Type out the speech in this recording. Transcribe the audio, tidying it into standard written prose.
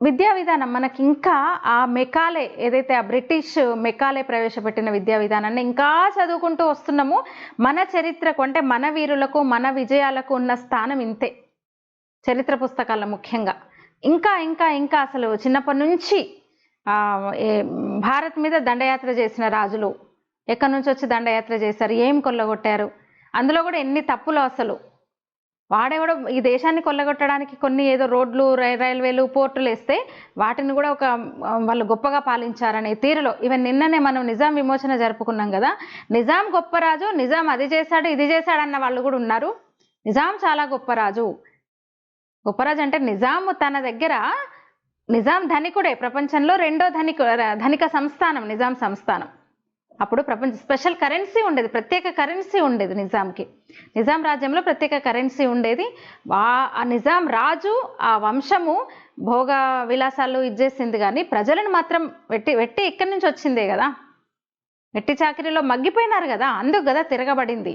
విద్యా విధానం మనకింకా ఆ మెకాలే ఏదైతే ఆ బ్రిటిష్ మెకాలే ప్రవేశపెట్టిన విద్యా విధానాన్ని ఇంకా చదువుకుంటూ వస్తున్నాము. మన చరిత్రకు అంటే మన వీరులకు, మన విజయాలకు ఉన్న స్థానం ఇంతే. చరిత్ర పుస్తకాల్లో ముఖ్యంగా. ఇంకా ఇంకా ఇంకా అసలు చిన్నప్పటి నుంచి భారత్ మీద దండయాత్ర చేసిన రాజులు ఎక్కడి నుంచి వచ్చి దండయాత్ర చేశారు, ఏం కొల్లగొట్టారు, అందులో కూడా ఎన్ని తప్పులు అసలు. వాడెవడో ఈ దేశాన్ని కొల్లగొట్టడానికి కొన్ని ఏదో రోడ్లు, రైల్వేలు, పోర్టులు వేస్తే వాటిని కూడా ఒక వాళ్ళు గొప్పగా పాలించారనే తీరులో. ఈవెన్ నిన్ననే మనం నిజాం విమోచన జరుపుకున్నాం కదా. నిజాం గొప్ప రాజు, నిజాం అది చేశాడు ఇది చేశాడు అన్న వాళ్ళు కూడా ఉన్నారు. నిజాం చాలా గొప్ప రాజు. గొప్పరాజు అంటే నిజాం తన దగ్గర, నిజాం ధనికుడే, ప్రపంచంలో రెండో ధనిక సంస్థానం నిజాం సంస్థానం. అప్పుడు ప్రపంచ స్పెషల్ కరెన్సీ ఉండేది, ప్రత్యేక కరెన్సీ ఉండేది నిజాంకి. నిజాం రాజ్యంలో ప్రత్యేక కరెన్సీ ఉండేది. ఆ నిజాం రాజు ఆ వంశము భోగ విలాసాలు ఇచ్చేసింది, కానీ ప్రజలను మాత్రం వెట్టి ఇక్కడి నుంచి వచ్చిందే కదా, వెట్టి చాకిరీలో మగ్గిపోయినారు కదా, అందుకు కదా తిరగబడింది.